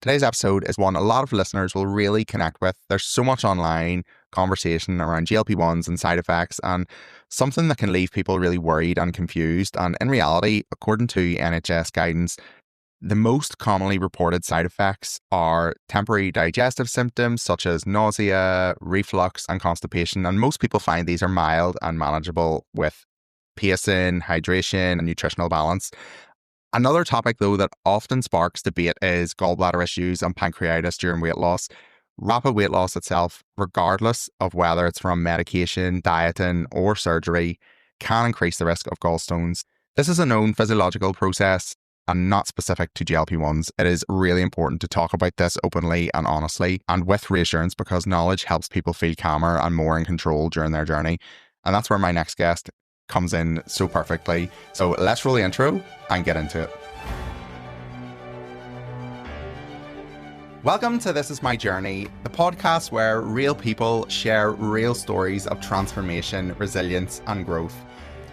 Today's episode is one a lot of listeners will really connect with. There's so much online conversation around GLP-1s and side effects, and something that can leave people really worried and confused. And in reality, according to NHS guidance, the most commonly reported side effects are temporary digestive symptoms such as nausea, reflux, and constipation. And most people find these are mild and manageable with pacing, hydration, and nutritional balance. Another topic, though, that often sparks debate is gallbladder issues and pancreatitis during weight loss. Rapid weight loss itself, regardless of whether it's from medication, dieting, or surgery, can increase the risk of gallstones. This is a known physiological process and not specific to GLP-1s. It is really important to talk about this openly and honestly and with reassurance, because knowledge helps people feel calmer and more in control during their journey. And that's where my next guest comes in so perfectly. So let's roll the intro and get into it. Welcome to This Is My Journey, the podcast where real people share real stories of transformation, resilience, and growth.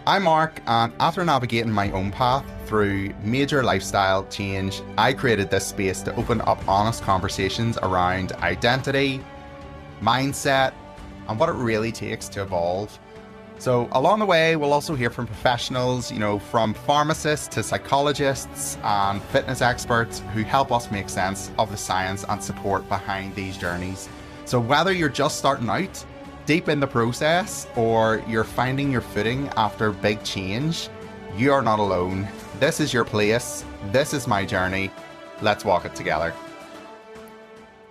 I'm Mark, and after navigating my own path through major lifestyle change, I created this space to open up honest conversations around identity, mindset, and what it really takes to evolve. So along the way, we'll also hear from professionals, from pharmacists to psychologists and fitness experts who help us make sense of the science and support behind these journeys. So whether you're just starting out, deep in the process, or you're finding your footing after big change, you are not alone. This is your place. This is my journey. Let's walk it together.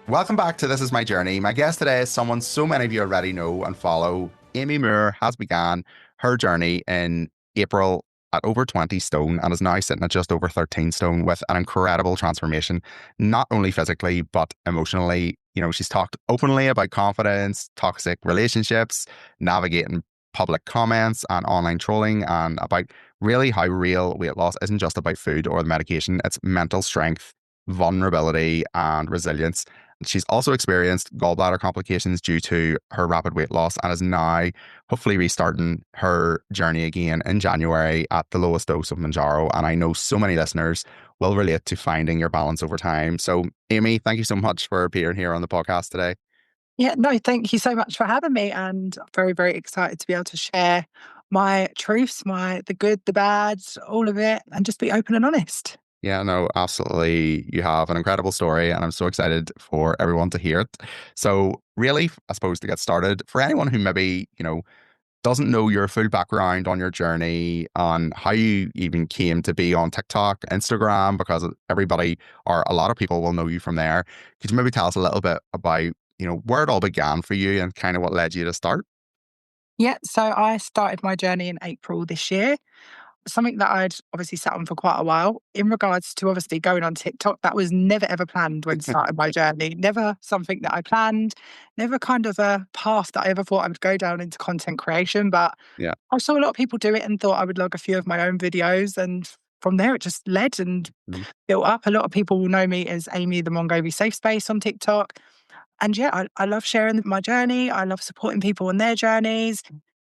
Welcome back to This Is My Journey. My guest today is someone so many of you already know and follow. Amie Moore has begun her journey in April at over 20 stone and is now sitting at just over 13 stone with an incredible transformation, not only physically, but emotionally. She's talked openly about confidence, toxic relationships, navigating public comments and online trolling, and about really how real weight loss isn't just about food or the medication. It's mental strength, vulnerability, and resilience. She's also experienced gallbladder complications due to her rapid weight loss and is now hopefully restarting her journey again in January at the lowest dose of Mounjaro. And I know so many listeners will relate to finding your balance over time. So, Aimee, thank you so much for appearing here on the podcast today. Yeah, no, thank you so much for having me. And I'm very, very excited to be able to share my truths, the good, the bad, all of it, and just be open and honest. Yeah, no, absolutely. You have an incredible story, and I'm so excited for everyone to hear it. So really, I suppose to get started, for anyone who maybe, doesn't know your full background on your journey, on how you even came to be on TikTok, Instagram, because everybody or a lot of people will know you from there. Could you maybe tell us a little bit about, where it all began for you and kind of what led you to start? Yeah, so I started my journey in April this year. Something that I'd obviously sat on for quite a while. In regards to obviously going on TikTok, that was never ever planned when starting my journey. Never something that I planned, never kind of a path that I ever thought I would go down into content creation. But Yeah. I saw a lot of people do it and thought I would log a few of my own videos. And from there, it just led and built up. A lot of people will know me as Aimee the Mongovia Safe Space on TikTok. And yeah, I love sharing my journey. I love supporting people on their journeys.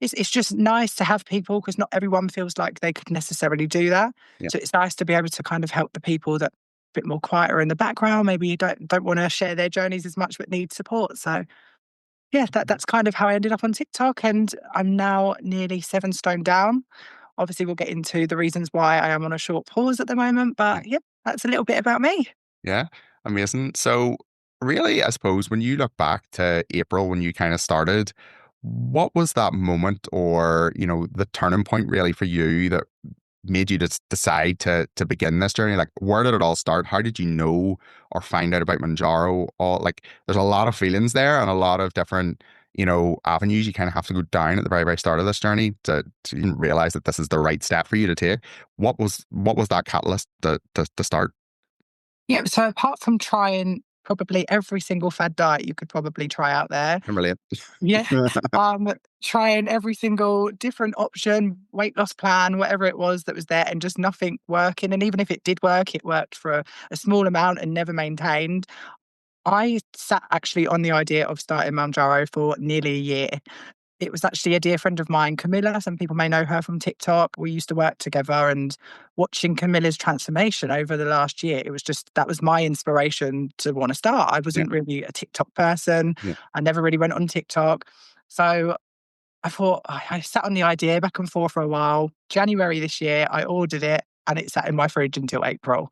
It's just nice to have people, because not everyone feels like they could necessarily do that. Yeah. So it's nice to be able to kind of help the people that a bit more quieter in the background. Maybe you don't want to share their journeys as much, but need support. So yeah, that's kind of how I ended up on TikTok, and I'm now nearly 7 stone down. Obviously, we'll get into the reasons why I am on a short pause at the moment, but yeah, that's a little bit about me. Yeah, amazing. So really, I suppose when you look back to April, when you kind of started, what was that moment or, the turning point really for you that made you just decide to begin this journey? Like, where did it all start? How did you know or find out about Mounjaro? There's a lot of feelings there and a lot of different, avenues you kind of have to go down at the very, very start of this journey to even realize that this is the right step for you to take. What was that catalyst to start? Yeah, so apart from trying probably every single fad diet you could probably try out there. I'm relate. Yeah. Trying every single different option, weight loss plan, whatever it was that was there, and just nothing working. And even if it did work, it worked for a small amount and never maintained. I sat actually on the idea of starting Mounjaro for nearly a year. it was actually a dear friend of mine, Camilla. Some people may know her from TikTok. We used to work together, and watching Camilla's transformation over the last year, it was just, that was my inspiration to want to start. I Yeah. wasn't really a TikTok person. Yeah. I never really went on TikTok. So I thought, I sat on the idea back and forth for a while. January this year, I ordered it and it sat in my fridge until April.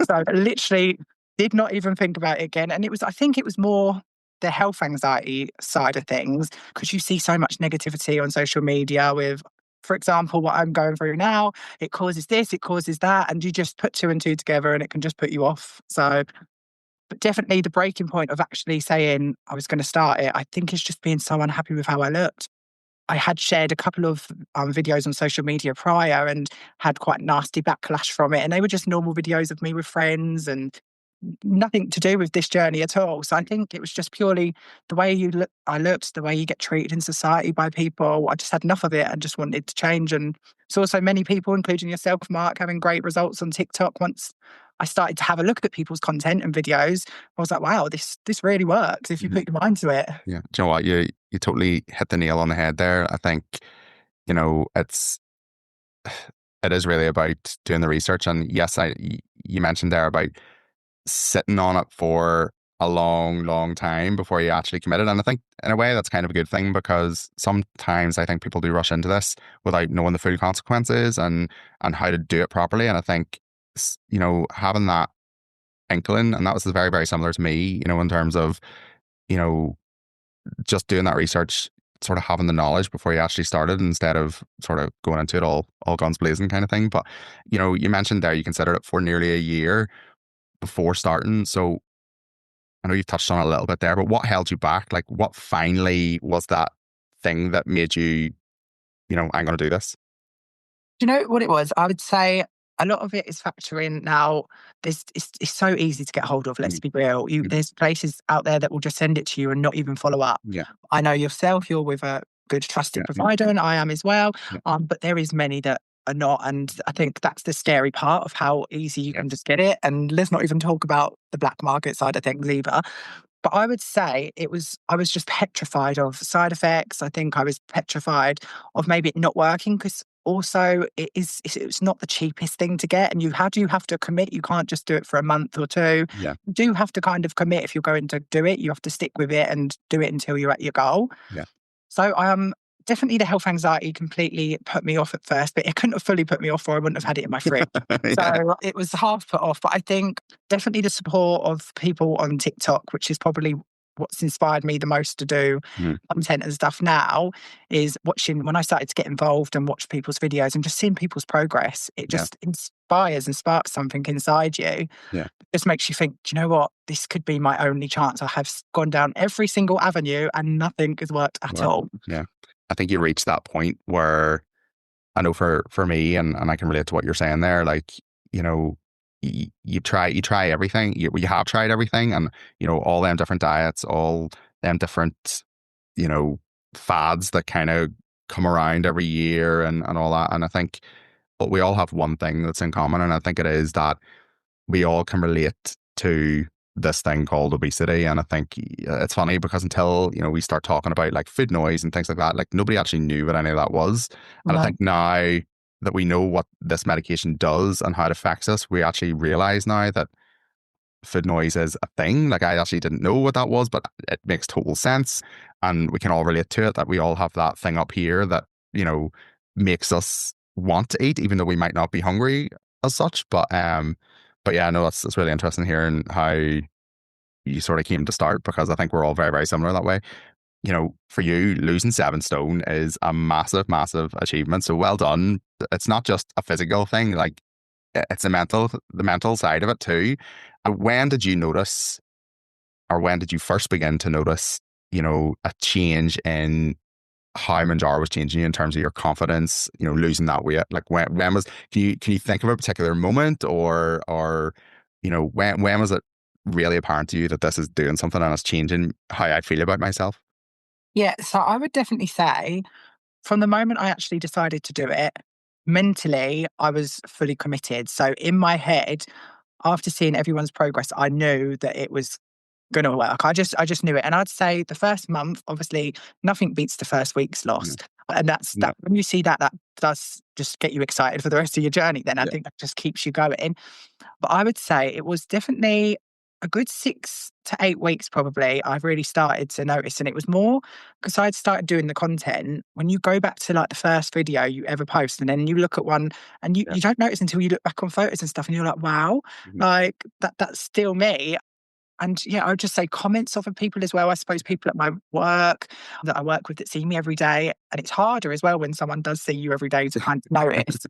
So I literally did not even think about it again. And I think it was more the health anxiety side of things, because you see so much negativity on social media with, for example, what I'm going through now, it causes this, it causes that. And you just put two and two together and it can just put you off. So, but definitely the breaking point of actually saying I was going to start it, I think is just being so unhappy with how I looked. I had shared a couple of videos on social media prior and had quite nasty backlash from it. And they were just normal videos of me with friends and nothing to do with this journey at all. So I think it was just purely the way I looked, the way you get treated in society by people. I just had enough of it and just wanted to change. And saw so many people, including yourself, Mark, having great results on TikTok. Once I started to have a look at people's content and videos, I was like, wow, this really works if you put your mind to it. Yeah. Do you know what? You totally hit the nail on the head there. I think, it is really about doing the research. And yes, you mentioned there about sitting on it for a long, long time before you actually commit it. And I think in a way that's kind of a good thing, because sometimes I think people do rush into this without knowing the full consequences and how to do it properly. And I think, having that inkling, and that was very, very similar to me, in terms of, just doing that research, sort of having the knowledge before you actually started, instead of sort of going into it all guns blazing kind of thing. But, you mentioned there you considered it for nearly a year before starting. So I know you've touched on it a little bit there, but what held you back? Like, what finally was that thing that made you, I'm going to do this? Do you know what it was? I would say a lot of it is factoring now. It's so easy to get hold of. Let's be real. There's places out there that will just send it to you and not even follow up. Yeah. I know yourself, you're with a good trusted provider, and I am as well. Yeah. But there is many that are not. And I think that's the scary part of how easy you can just get it. And let's not even talk about the black market side of things either. But I would say I was just petrified of side effects. I think I was petrified of maybe it not working, because also it's not the cheapest thing to get. And you do have to commit. You can't just do it for a month or two. Yeah. You do have to kind of commit if you're going to do it. You have to stick with it and do it until you're at your goal. Yeah. So definitely the health anxiety completely put me off at first, but it couldn't have fully put me off or I wouldn't have had it in my fridge. So it was half put off. But I think definitely the support of people on TikTok, which is probably what's inspired me the most to do content and stuff now, is watching, when I started to get involved and watch people's videos and just seeing people's progress, it just inspires and sparks something inside you. Yeah. It just makes you think, do you know what? This could be my only chance. I have gone down every single avenue and nothing has worked at all. Yeah. I think you reach that point where, I know for me, and I can relate to what you're saying there, like, you try everything. You have tried everything, and, all them different diets, all them different, fads that kind of come around every year and all that. And I think, but we all have one thing that's in common. And I think it is that we all can relate to this thing called obesity. And I think it's funny because until, we start talking about like food noise and things like that, like nobody actually knew what any of that was. And I think now that we know what this medication does and how it affects us, we actually realize now that food noise is a thing. Like, I actually didn't know what that was, but it makes total sense. And we can all relate to it, that we all have that thing up here that, makes us want to eat, even though we might not be hungry as such. But yeah, no, it's really interesting hearing how you sort of came to start, because I think we're all very, very similar that way. For you, losing 7 stone is a massive, massive achievement. So well done. It's not just a physical thing, like it's the mental side of it too. When did you notice, or when did you first begin to notice, a change in how Manjaro was changing you in terms of your confidence, losing that weight? Like, when was, can you think of a particular moment, or when was it really apparent to you that this is doing something and it's changing how I feel about myself? Yeah, so I would definitely say from the moment I actually decided to do it, mentally, I was fully committed. So in my head, after seeing everyone's progress, I knew that it was going to work. I just knew it. And I'd say the first month, obviously, nothing beats the first week's loss. And that's Yeah. that. When you see that, that does just get you excited for the rest of your journey. Then I think that just keeps you going. But I would say it was definitely a good 6 to 8 weeks, probably, I've really started to notice. And it was more because I'd started doing the content. When you go back to like the first video you ever post, and then you look at one and you don't notice until you look back on photos and stuff, and you're like, wow, like that's still me. And yeah, I would just say comments off of people as well. I suppose people at my work that I work with that see me every day. And it's harder as well when someone does see you every day to kind of notice.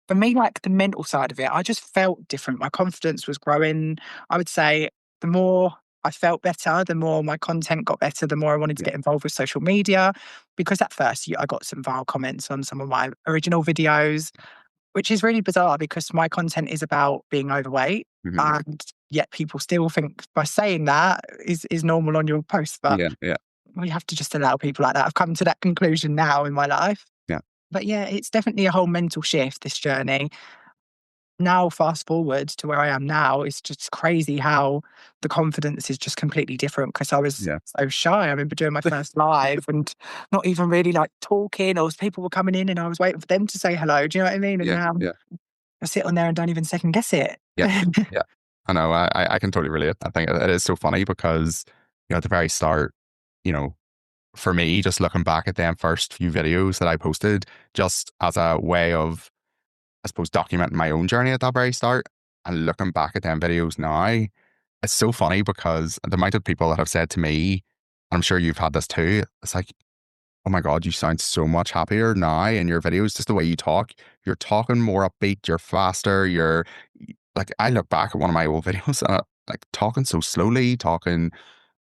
For me, like the mental side of it, I just felt different. My confidence was growing. I would say the more I felt better, the more my content got better, the more I wanted to get involved with social media. Because at first, I got some vile comments on some of my original videos, which is really bizarre because my content is about being overweight. And yet people still think by saying that is normal on your post. But we have to just allow people like that. I've come to that conclusion now in my life. But yeah, it's definitely a whole mental shift, this journey. Now, fast forward to where I am now, it's just crazy how the confidence is just completely different because I was so shy. I remember doing my first live and not even really like talking, or people were coming in and I was waiting for them to say hello. Do you know what I mean? And now I sit on there and don't even second guess it. Yeah. I know. I can totally relate. I think it is so funny because, at the very start, you know, for me, just looking back at them first few videos that I posted, just as a way of, I suppose, documenting my own journey at that very start, and looking back at them videos now, it's so funny because the amount of people that have said to me, and I'm sure you've had this too, it's like, oh my God, you sound so much happier now in your videos, just the way you talk. You're talking more upbeat, you're faster, you're like, I look back at one of my old videos and like talking so slowly, talking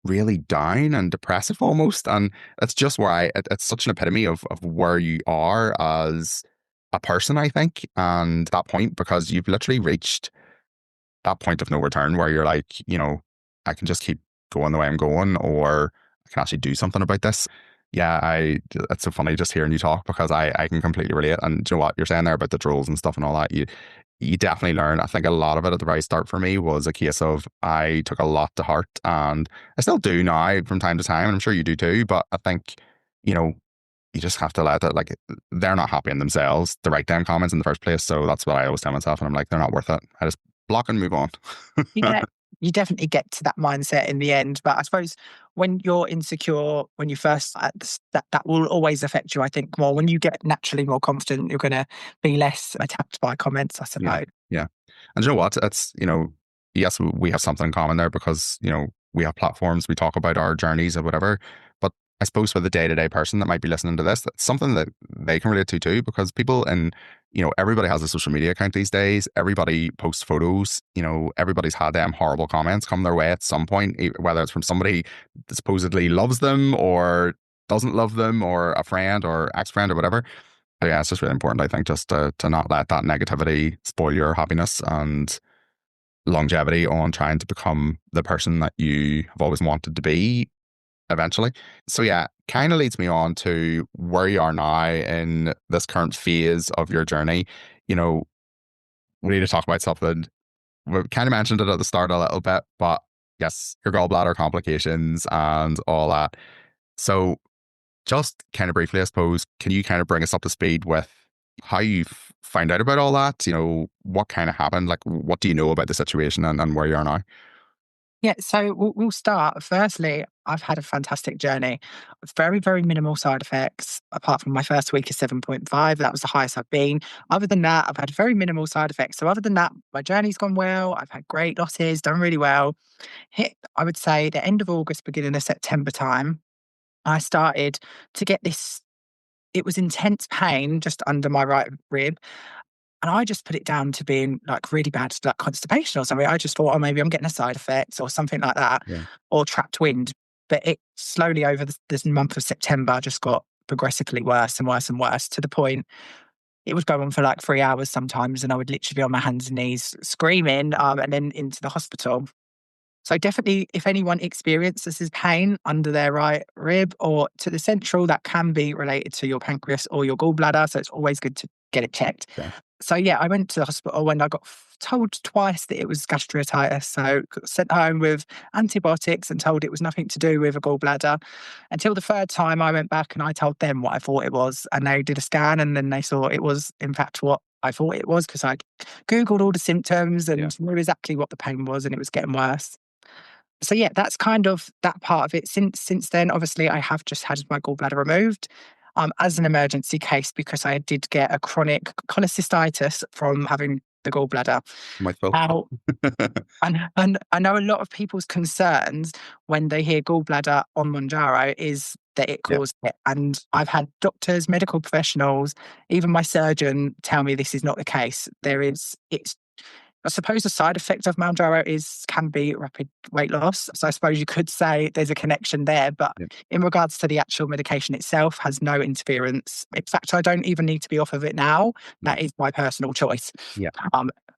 really down and depressive almost. And it's just where it's such an epitome of where you are as a person, I think, and that point, because you've literally reached that point of no return where you're like, I can just keep going the way I'm going, or I can actually do something about this. Yeah, it's so funny just hearing you talk because I can completely relate. And you know what you're saying there about the trolls and stuff and all that, you definitely learn. I think a lot of it at the very start for me was a case of I took a lot to heart, and I still do now from time to time, and I'm sure you do too. But I think, you just have to let it, like, they're not happy in themselves to write them comments in the first place. So that's what I always tell myself. And I'm like, they're not worth it. I just block and move on. Yeah, you definitely get to that mindset in the end. But I suppose when you're insecure, when you first, that will always affect you, I think, more. When you get naturally more confident, you're going to be less attacked by comments, I suppose. Yeah. And you know what? It's, yes, we have something in common there because, we have platforms, we talk about our journeys or whatever. But I suppose for the day-to-day person that might be listening to this, that's something that they can relate to too, because people everybody has a social media account these days. Everybody posts photos. Everybody's had them horrible comments come their way at some point, whether it's from somebody that supposedly loves them or doesn't love them, or a friend or ex-friend or whatever. But yeah, it's just really important, I think, just to not let that negativity spoil your happiness and longevity on trying to become the person that you have always wanted to be eventually. So yeah, kind of leads me on to where you are now in this current phase of your journey. We need to talk about something. We kind of mentioned it at the start a little bit, but yes, your gallbladder complications and all that. So just kind of briefly, I suppose, can you kind of bring us up to speed with how you found out about all that? What kind of happened? Like, what do you know about the situation and where you are now? Yeah, so we'll start. Firstly, I've had a fantastic journey. Very, very minimal side effects, apart from my first week is 7.5. That was the highest I've been. Other than that, I've had very minimal side effects. So other than that, my journey's gone well. I've had great losses, done really well. Hit, I would say, the end of August, beginning of September time, I started to get this, it was intense pain just under my right rib. And I just put it down to being like really bad, like constipation or something. I just thought, oh, maybe I'm getting a side effect or something like that, Yeah. or trapped wind. But it slowly over this month of September just got progressively worse and worse and worse, to the point it would go on for like 3 hours sometimes. And I would literally be on my hands and knees screaming, and then into the hospital. So definitely, if anyone experiences this pain under their right rib or to the central, that can be related to your pancreas or your gallbladder. So it's always good to get it checked. Okay. So yeah, I went to the hospital and I got told twice that it was gastroenteritis. So got sent home with antibiotics and told it was nothing to do with a gallbladder. Until the third time I went back and I told them what I thought it was, and they did a scan and then they saw it was in fact what I thought it was, because I googled all the symptoms Yeah. and knew exactly what the pain was, and it was getting worse. So yeah, that's kind of that part of it. Since then, obviously, I have just had my gallbladder removed as an emergency case, because I did get a chronic cholecystitis from having the gallbladder. My fault. Now, and I know a lot of people's concerns when they hear gallbladder on Monjaro is that it Yeah. caused it. And I've had doctors, medical professionals, even my surgeon tell me this is not the case. It's I suppose the side effect of Mounjaro can be rapid weight loss. So I suppose you could say there's a connection there. But Yeah. in regards to the actual medication itself, has no interference. In fact, I don't even need to be off of it now. That is my personal choice. Yeah.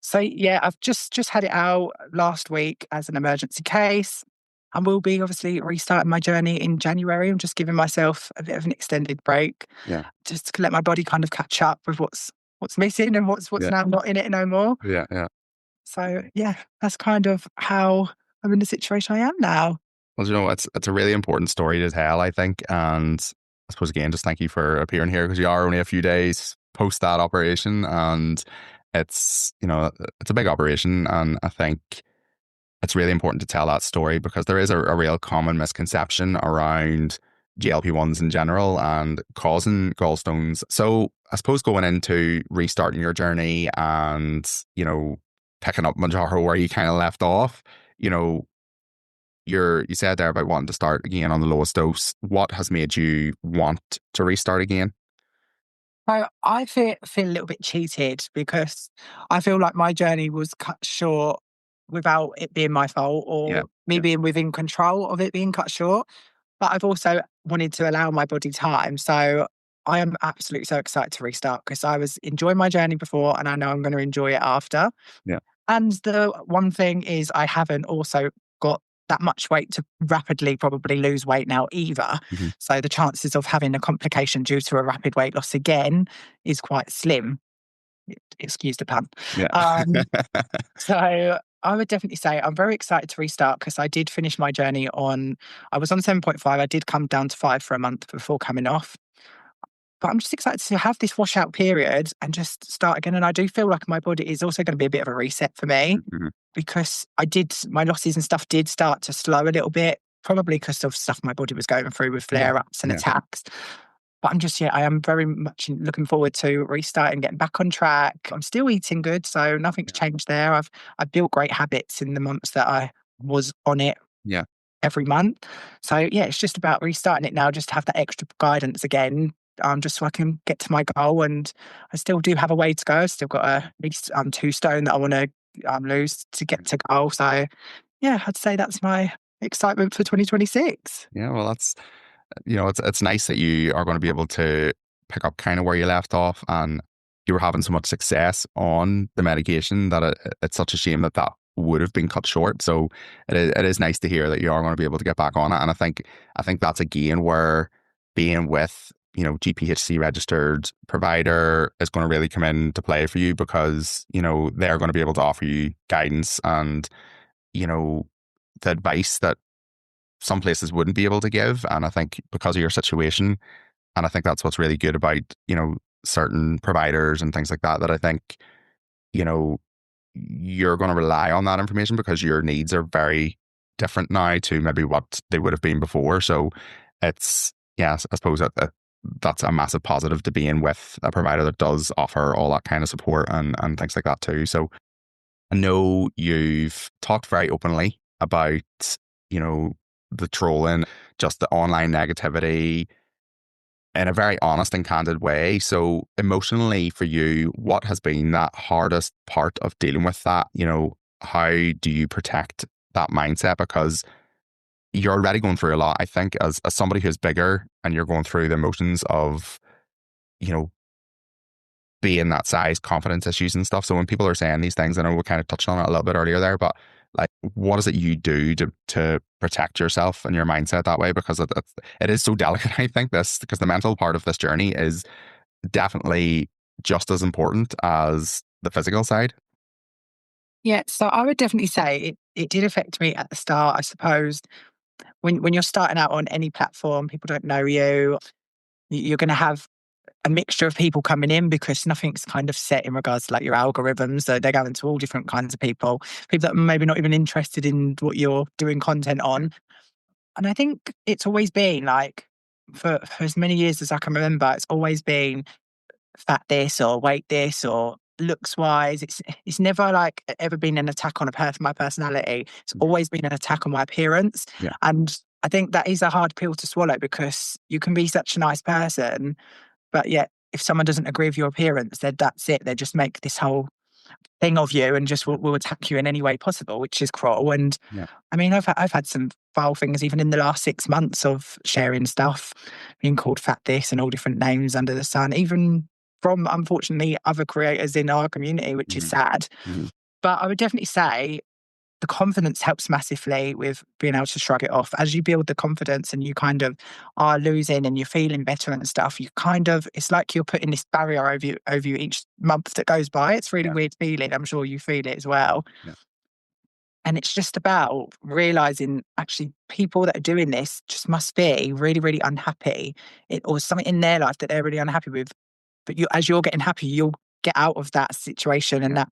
So yeah, I've just had it out last week as an emergency case. I will be obviously restarting my journey in January. I'm just giving myself a bit of an extended break, Yeah. just to let my body kind of catch up with what's missing and what's Yeah. now not in it no more. Yeah. Yeah. So yeah, that's kind of how I'm in the situation I am now. Well, you know, it's a really important story to tell, I think. And I suppose, again, just thank you for appearing here, because you are only a few days post that operation. And it's, you know, it's a big operation. And I think it's really important to tell that story, because there is a real common misconception around GLP-1s in general and causing gallstones. So I suppose going into restarting your journey and, you know, picking up Manjaro where you kind of left off, you know, you said there about wanting to start again on the lowest dose. What has made you want to restart again? So I feel a little bit cheated, because I feel like my journey was cut short without it being my fault Yeah. or me Yeah. being within control of it being cut short. But I've also wanted to allow my body time. So I am absolutely so excited to restart, because I was enjoying my journey before and I know I'm going to enjoy it after. Yeah. And the one thing is, I haven't also got that much weight to rapidly probably lose weight now either. Mhm. So the chances of having a complication due to a rapid weight loss again is quite slim. Excuse the pun. Yeah. Um, so I would definitely say I'm very excited to restart, because I did finish my journey I was on 7.5. I did come down to 5 for a month before coming off. But I'm just excited to have this washout period and just start again. And I do feel like my body is also going to be a bit of a reset for me, Mhm. because my losses and stuff did start to slow a little bit, probably because of stuff my body was going through with Yeah. flare ups and Yeah. attacks. But I am very much looking forward to restarting, getting back on track. I'm still eating good, so nothing's changed there. I've built great habits in the months that I was on it Yeah. every month. So yeah, it's just about restarting it now, just to have that extra guidance again, just so I can get to my goal. And I still do have a way to go. I've still got at least 2 stone that I want to lose to get to goal. So yeah, I'd say that's my excitement for 2026. Yeah. Well, that's, you know, it's nice that you are going to be able to pick up kind of where you left off, and you were having so much success on the medication that it's such a shame that that would have been cut short. So it is nice to hear that you are going to be able to get back on it. And I think that's again where being with, you know, GPHC registered provider is going to really come into play for you, because, you know, they're going to be able to offer you guidance and, you know, the advice that some places wouldn't be able to give. And I think because of your situation, and I think that's what's really good about, you know, certain providers and things like that, that I think, you know, you're going to rely on that information, because your needs are very different now to maybe what they would have been before. So it's, yes, I suppose that's a massive positive to being with a provider that does offer all that kind of support and things like that too. So I know you've talked very openly about, you know, the trolling, just the online negativity, in a very honest and candid way. So emotionally for you, what has been that hardest part of dealing with that? You know, how do you protect that mindset? Because you're already going through a lot, I think, as somebody who's bigger, and you're going through the emotions of, you know, being that size, confidence issues and stuff. So when people are saying these things, I know we kind of touched on it a little bit earlier there, but like, what is it you do to protect yourself and your mindset that way? Because it is so delicate, I think, this, because the mental part of this journey is definitely just as important as the physical side? Yeah, so I would definitely say it did affect me at the start, I suppose. When you're starting out on any platform, people don't know you. You're going to have a mixture of people coming in because nothing's kind of set in regards to like your algorithms. So they're going to all different kinds of people that are maybe not even interested in what you're doing content on. And I think it's always been like, for as many years as I can remember, it's always been fat this or weight this or looks wise. It's never like ever been an attack on my personality. It's always been an attack on my appearance. Yeah. And I think that is a hard pill to swallow because you can be such a nice person, but yet if someone doesn't agree with your appearance, then that's it. They just make this whole thing of you and just will attack you in any way possible, which is cruel. And Yeah. I mean, I've had some foul things even in the last 6 months of sharing stuff, being called fat this and all different names under the sun, even from unfortunately other creators in our community, which is sad. But I would definitely say the confidence helps massively with being able to shrug it off. As you build the confidence and you kind of are losing and you're feeling better and stuff, you kind of, it's like you're putting this barrier over you each month that goes by. It's really weird feeling. I'm sure you feel it as well. Yeah. And it's just about realizing actually people that are doing this just must be really, really unhappy or something in their life that they're really unhappy with. But as you're getting happy, you'll get out of that situation and that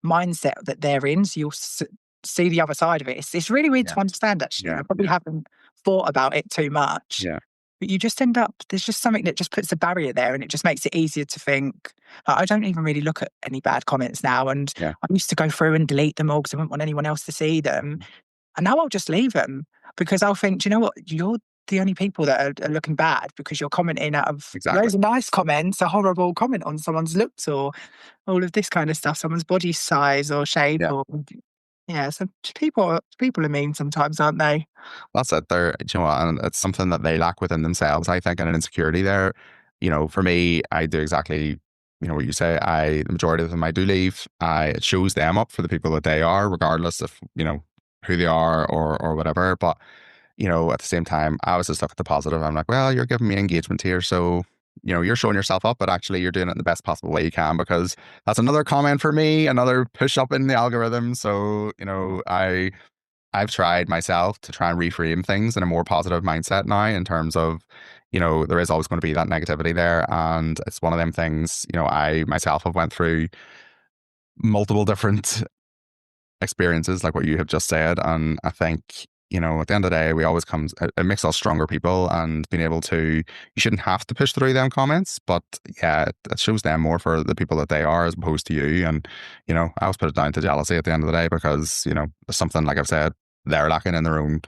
mindset that they're in. So you'll see the other side of it. It's really weird to understand, actually. Yeah. I probably haven't thought about it too much. Yeah. But you just end up, there's just something that just puts a barrier there and it just makes it easier to think. I don't even really look at any bad comments now. And I used to go through and delete them all because I wouldn't want anyone else to see them. And now I'll just leave them because I'll think, do you know what? You're the only people that are looking bad because you're commenting out of loads of nice comments, a horrible comment on someone's looks or all of this kind of stuff, someone's body size or shape or so people are mean sometimes, aren't they? That's it. You know what, and it's something that they lack within themselves, I think, and an insecurity there. You know, for me, I do exactly, you know, what you say. The majority of them I do leave. It shows them up for the people that they are, regardless of, you know, who they are or whatever. But, you know, at the same time, I always just look at the positive. I'm like, well, you're giving me engagement here. So, you know, you're showing yourself up, but actually you're doing it in the best possible way you can, because that's another comment for me, another push up in the algorithm. So, you know, I've tried myself to try and reframe things in a more positive mindset now, in terms of, you know, there is always going to be that negativity there. And it's one of them things, you know, I myself have went through multiple different experiences like what you have just said. And I think, you know, at the end of the day, it makes us stronger people, and being able to, you shouldn't have to push through them comments, but yeah, it shows them more for the people that they are as opposed to you. And, you know, I always put it down to jealousy at the end of the day, because, you know, there's something, like I've said, they're lacking in their own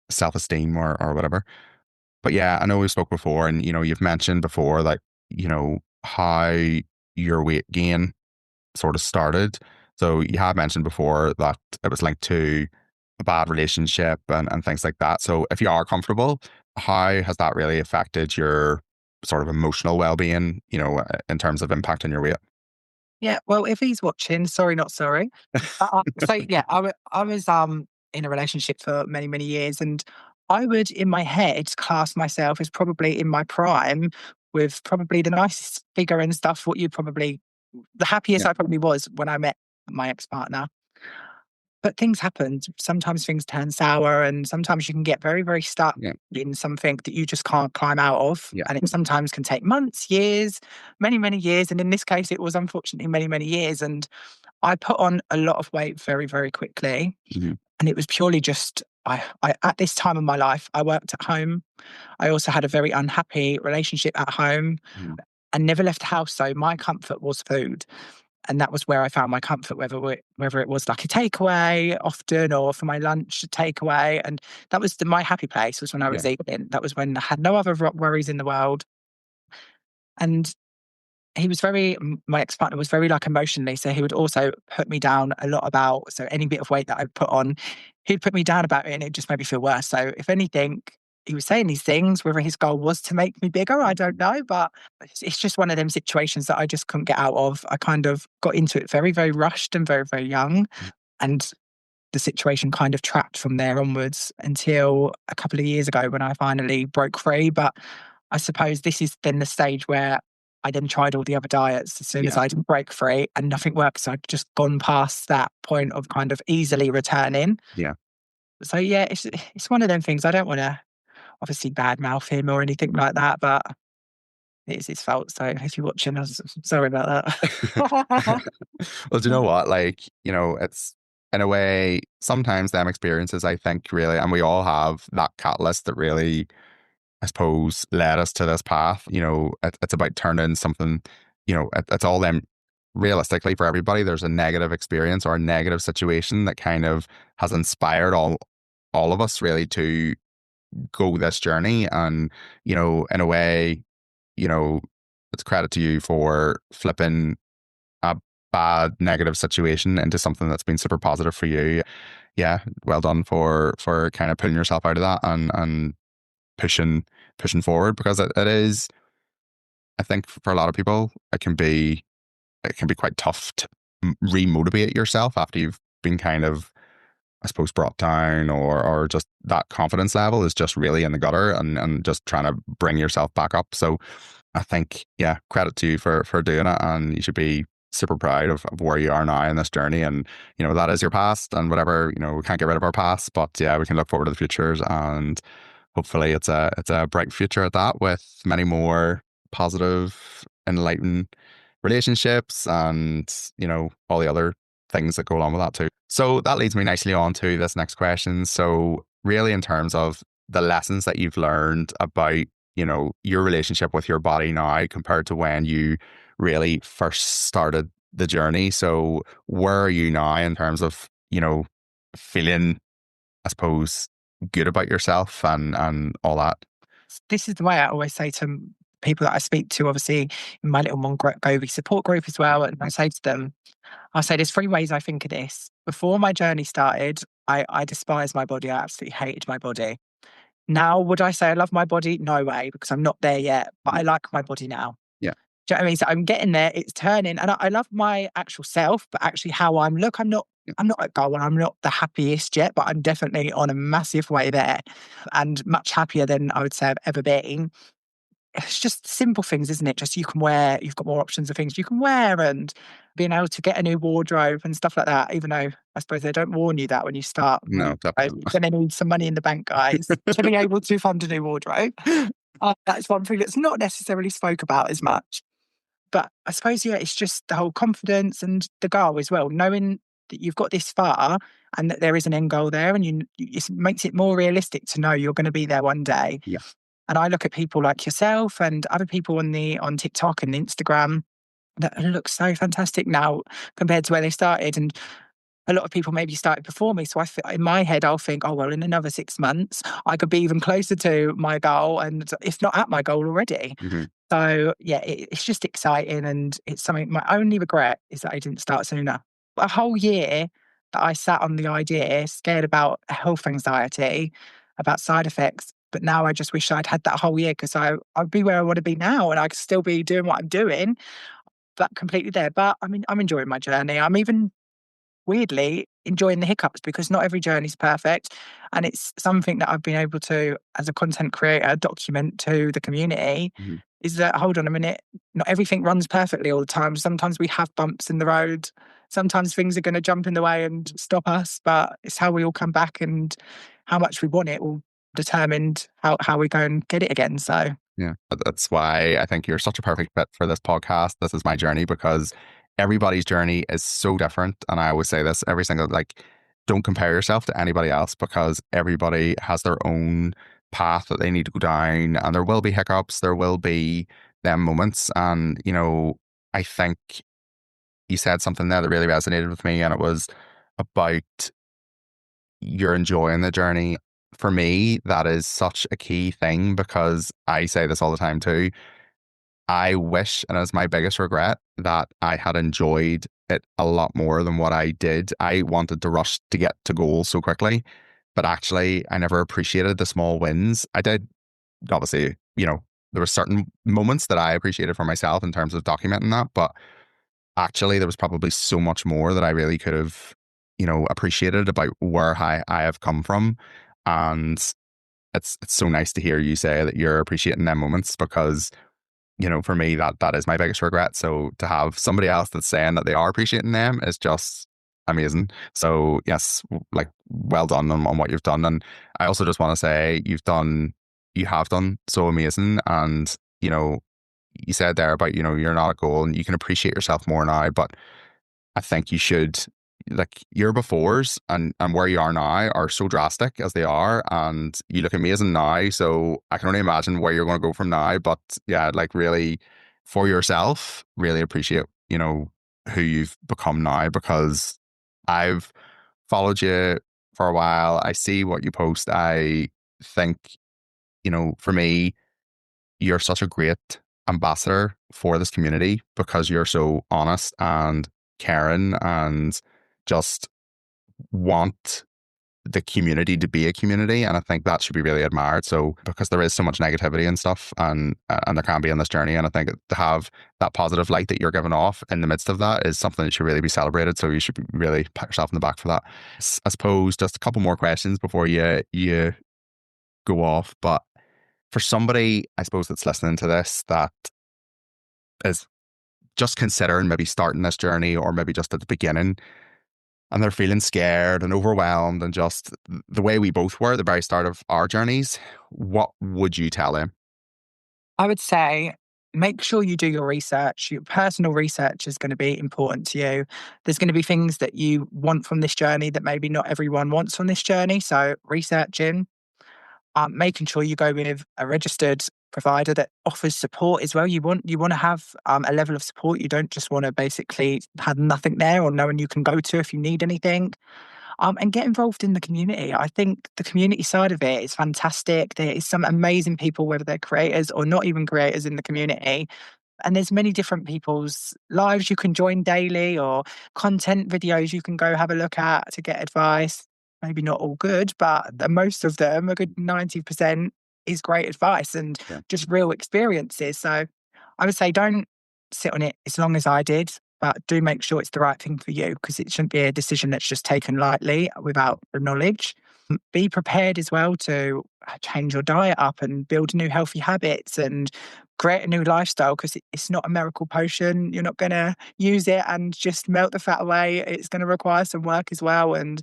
self-esteem or whatever. But yeah, I know we spoke before, and, you know, you've mentioned before, like, you know, how your weight gain sort of started. So you have mentioned before that it was linked to a bad relationship and things like that. So if you are comfortable, how has that really affected your sort of emotional well-being, you know, in terms of impact on your weight? Yeah, well, if he's watching, sorry, not sorry. So yeah, I was in a relationship for many, many years, and I would in my head class myself as probably in my prime with probably the nicest figure and stuff, what you probably the happiest I probably was when I met my ex-partner. But things happen. Sometimes things turn sour, and sometimes you can get very, very stuck in something that you just can't climb out of. And it sometimes can take months, years, many, many years. And in this case, it was unfortunately many, many years. And I put on a lot of weight very, very quickly. And it was purely just, I at this time of my life, I worked at home. I also had a very unhappy relationship at home and never left the house. So my comfort was food. And that was where I found my comfort, whether it was like a takeaway often or for my lunch, a takeaway. And that was my happy place, was when I was eating. That was when I had no other worries in the world. And my ex-partner was very like emotionally. So he would also put me down a lot about, so any bit of weight that I put on, he'd put me down about it and it just made me feel worse. So if anything, he was saying these things, whether his goal was to make me bigger, I don't know. But it's just one of them situations that I just couldn't get out of. I kind of got into it very, very rushed and very, very young. And the situation kind of trapped from there onwards until a couple of years ago when I finally broke free. But I suppose this is then the stage where I then tried all the other diets as soon as Yeah. I didn't break free, and nothing worked. So I'd just gone past that point of kind of easily returning. Yeah. So yeah, it's one of them things. I don't want to obviously badmouth him or anything like that, but it's his fault. So if you're watching, sorry about that. Well, do you know what? Like, it's in a way, sometimes them experiences, I think, really, and we all have that catalyst that really, I suppose, led us to this path. It's about turning something, it's all them. Realistically, for everybody, there's a negative experience or a negative situation that kind of has inspired all of us really to go this journey. And, in a way, you know, it's credit to you for flipping a bad negative situation into something that's been super positive for you. Yeah, well done for kind of pulling yourself out of that and pushing forward, because it is, I think, for a lot of people it can be quite tough to remotivate yourself after you've been kind of, I suppose, brought down, or just that confidence level is just really in the gutter, and just trying to bring yourself back up. So I think, yeah, credit to you for doing it, and you should be super proud of where you are now in this journey. And that is your past, and whatever, we can't get rid of our past, but yeah, we can look forward to the futures, and hopefully it's a bright future at that, with many more positive, enlightened relationships, and all the other things that go along with that too. So that leads me nicely on to this next question. So really, in terms of the lessons that you've learned about your relationship with your body now compared to when you really first started the journey. So where are you now in terms of feeling, I suppose, good about yourself and all that? This is the way I always say to people that I speak to, obviously in my little Mongovi support group as well. And I say to them, I say there's three ways I think of this. Before my journey started, I despised my body. I absolutely hated my body. Now, would I say I love my body? No way, because I'm not there yet. But I like my body now. Yeah. Do you know what I mean? So I'm getting there. It's turning, and I love my actual self, but actually how I'm look. I'm not at goal, and I'm not the happiest yet, but I'm definitely on a massive way there, and much happier than I would say I've ever been. It's just simple things, isn't it? Just you've got more options of things you can wear, and being able to get a new wardrobe and stuff like that. Even though I suppose they don't warn you that when you start. No, You're definitely. going to need some money in the bank, guys, to be able to fund a new wardrobe. That's one thing that's not necessarily spoke about as much. But I suppose, yeah, it's just the whole confidence and the goal as well, knowing that you've got this far and that there is an end goal there, and it makes it more realistic to know you're going to be there one day. Yeah. And I look at people like yourself and other people on TikTok and Instagram that look so fantastic now compared to where they started. And a lot of people maybe started before me. So in my head, I'll think, oh, well, in another 6 months, I could be even closer to my goal, and if not at my goal already. Mm-hmm. So yeah, it's just exciting. And it's something, my only regret is that I didn't start sooner. A whole year that I sat on the idea, scared about health anxiety, about side effects. But now I just wish I'd had that whole year, because I'd be where I want to be now, and I could still be doing what I'm doing, but completely there. But I mean, I'm enjoying my journey. I'm even weirdly enjoying the hiccups, because not every journey is perfect. And it's something that I've been able to, as a content creator, document to the community, Mm-hmm. is that, hold on a minute, not everything runs perfectly all the time. Sometimes we have bumps in the road. Sometimes things are going to jump in the way and stop us, but it's how we all come back, and how much we want it will determine how we go and get it again. So Yeah, that's why I think you're such a perfect fit for this podcast. This is my journey, because everybody's journey is so different. And I always say this every single, like, don't compare yourself to anybody else, because everybody has their own path that they need to go down. And there will be hiccups, there will be them moments. And, I think you said something there that really resonated with me, and it was about you're enjoying the journey. For me, that is such a key thing, because I say this all the time too. I wish, and it's my biggest regret, that I had enjoyed it a lot more than what I did. I wanted to rush to get to goal so quickly, but actually, I never appreciated the small wins. I did, obviously, there were certain moments that I appreciated for myself in terms of documenting that, but actually, there was probably so much more that I really could have, appreciated about where I have come from. And it's so nice to hear you say that you're appreciating them moments, because for me, that is my biggest regret. So to have somebody else that's saying that they are appreciating them is just amazing. So yes, like well done on what you've done. And I also just want to say you have done so amazing. And, you said there about, you're not a goal and you can appreciate yourself more now, but I think you should, like, your befores and where you are now are so drastic as they are, and you look amazing now. So I can only imagine where you're going to go from now. But yeah, like really for yourself, really appreciate, who you've become now, because I've followed you for a while. I see what you post. I think, for me, you're such a great ambassador for this community because you're so honest and caring and just want the community to be a community. And I think that should be really admired. So because there is so much negativity and stuff, and there can be in this journey, and I think to have that positive light that you're giving off in the midst of that is something that should really be celebrated. So you should really pat yourself in the back for that. I suppose just a couple more questions before you go off. But for somebody, I suppose, that's listening to this that is just considering maybe starting this journey, or maybe just at the beginning, and they're feeling scared and overwhelmed, and just the way we both were at the very start of our journeys, what would you tell them? I would say make sure you do your research. Your personal research is going to be important to you. There's going to be things that you want from this journey that maybe not everyone wants from this journey. So researching, making sure you go with a registered provider that offers support as well. You want to have a level of support. You don't just want to basically have nothing there or no one you can go to if you need anything. And get involved in the community. I think the community side of it is fantastic. There is some amazing people, whether they're creators or not even creators in the community. And there's many different people's lives you can join daily, or content videos you can go have a look at to get advice. Maybe not all good, but most of them, a good 90%, is great advice and Yeah. just real experiences. So I would say don't sit on it as long as I did, but do make sure it's the right thing for you, because it shouldn't be a decision that's just taken lightly without the knowledge. Be prepared as well to change your diet up and build new healthy habits and create a new lifestyle, because it's not a miracle potion. You're not going to use it and just melt the fat away. It's going to require some work as well, and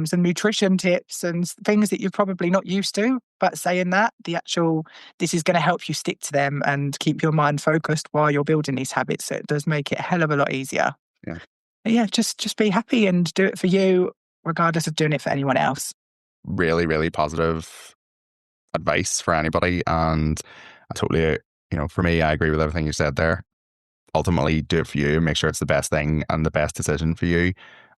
some nutrition tips and things that you're probably not used to. But saying that, this is going to help you stick to them and keep your mind focused while you're building these habits. So it does make it a hell of a lot easier. Yeah. But yeah, just be happy and do it for you, regardless of doing it for anyone else. Really, really positive advice for anybody. And I totally, for me, I agree with everything you said there. Ultimately, do it for you, make sure it's the best thing and the best decision for you.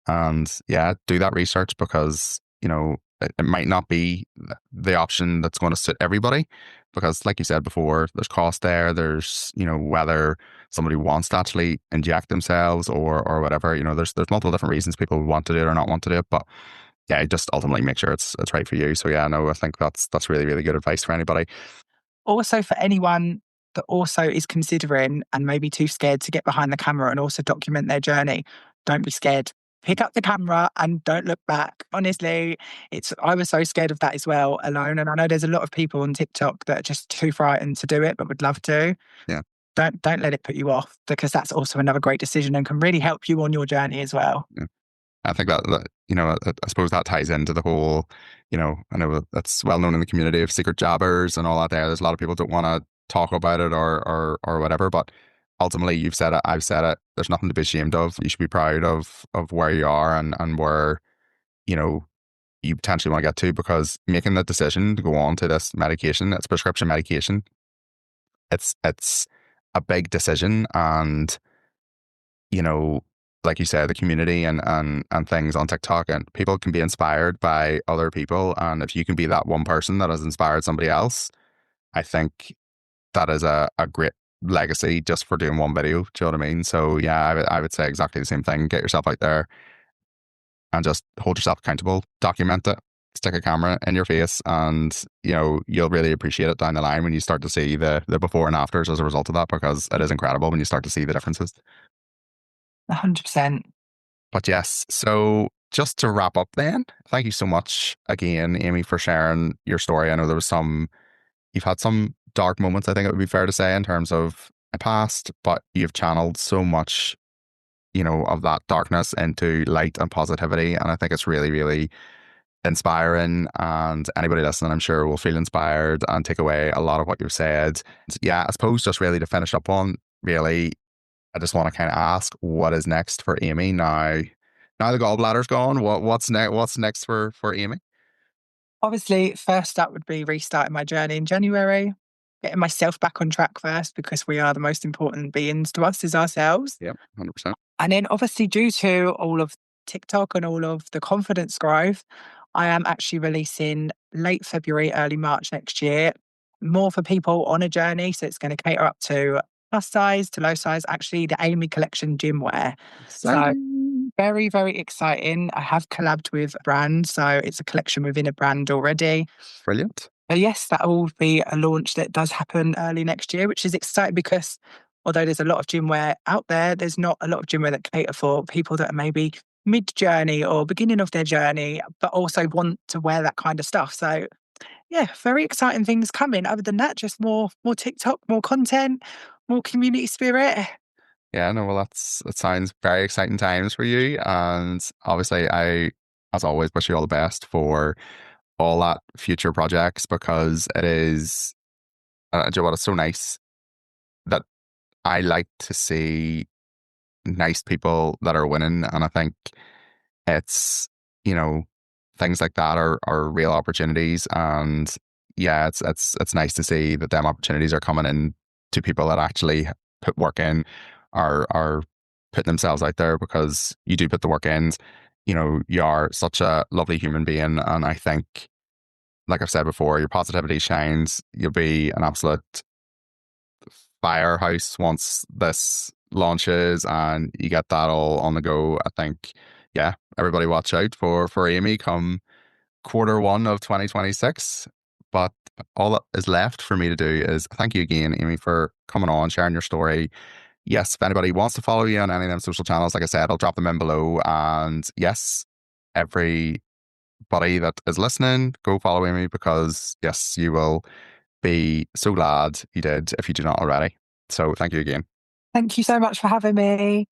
And yeah, do that research, because, it might not be the option that's going to suit everybody. Because, like you said before, there's cost there. There's, whether somebody wants to actually inject themselves or whatever, there's multiple different reasons people would want to do it or not want to do it. But yeah, just ultimately make sure it's right for you. So yeah, no, I think that's really, really good advice for anybody. Also, for anyone that also is considering and maybe too scared to get behind the camera and also document their journey, don't be scared. Pick up the camera and don't look back. Honestly, I was so scared of that as well, alone. And I know there's a lot of people on TikTok that are just too frightened to do it, but would love to. Yeah. Don't let it put you off, because that's also another great decision and can really help you on your journey as well. Yeah. I think that I suppose that ties into the whole, I know that's well known in the community of secret jabbers and all that there. There's a lot of people that don't want to talk about it or whatever, but ultimately you've said it, I've said it. There's nothing to be ashamed of. You should be proud of where you are and where, you potentially want to get to, because making the decision to go on to this medication, it's prescription medication. It's a big decision, and like you said, the community and things on TikTok, and people can be inspired by other people. And if you can be that one person that has inspired somebody else, I think that is a great legacy just for doing one video. Do you know what I mean? So yeah, I would say exactly the same thing. Get yourself out there and just hold yourself accountable, document it, stick a camera in your face, and you'll really appreciate it down the line when you start to see the before and afters as a result of that, because it is incredible when you start to see the differences. 100%. But yes, so just to wrap up then, thank you so much again, Aimee, for sharing your story. I know you've had some dark moments, I think it would be fair to say, in terms of my past, but you've channeled so much, of that darkness into light and positivity. And I think it's really, really inspiring. And anybody listening, I'm sure, will feel inspired and take away a lot of what you've said. Yeah, I suppose just really to finish up on, really, I just want to kind of ask, what is next for Aimee now? Now the gallbladder's gone. What's next? What's next for Aimee? Obviously, first up would be restarting my journey in January, getting myself back on track first because we are the most important beings to us is ourselves. Yep, 100%. And then obviously due to all of TikTok and all of the confidence growth, I am actually releasing late February, early March next year, more for people on a journey. So it's going to cater up to plus size to low size, actually the Aimee collection gym wear. So very, very exciting. I have collabed with a brand, so it's a collection within a brand already. Brilliant. But yes, that will be a launch that does happen early next year, which is exciting because although there's a lot of gym wear out there, there's not a lot of gym wear that cater for people that are maybe mid-journey or beginning of their journey, but also want to wear that kind of stuff. So yeah, very exciting things coming. Other than that, just more TikTok, more content, more community spirit. Yeah, no, well, it sounds very exciting times for you. And obviously, I, as always, wish you all the best for all that future projects because it is, do you know what, it's so nice that I like to see nice people that are winning. And I think it's, you know, things like that are real opportunities. And yeah, it's nice to see that them opportunities are coming in to people that actually put work in, are putting themselves out there because you do put the work in. You are such a lovely human being. And I think, like I've said before, your positivity shines. You'll be an absolute firehouse once this launches and you get that all on the go. I think, yeah, everybody watch out for Aimee come Q1 of 2026. But all that is left for me to do is thank you again, Aimee, for coming on, sharing your story. Yes, if anybody wants to follow you on any of them social channels, like I said, I'll drop them in below. And yes, everybody that is listening, go follow Aimee because yes, you will be so glad you did if you do not already. So thank you again. Thank you so much for having me.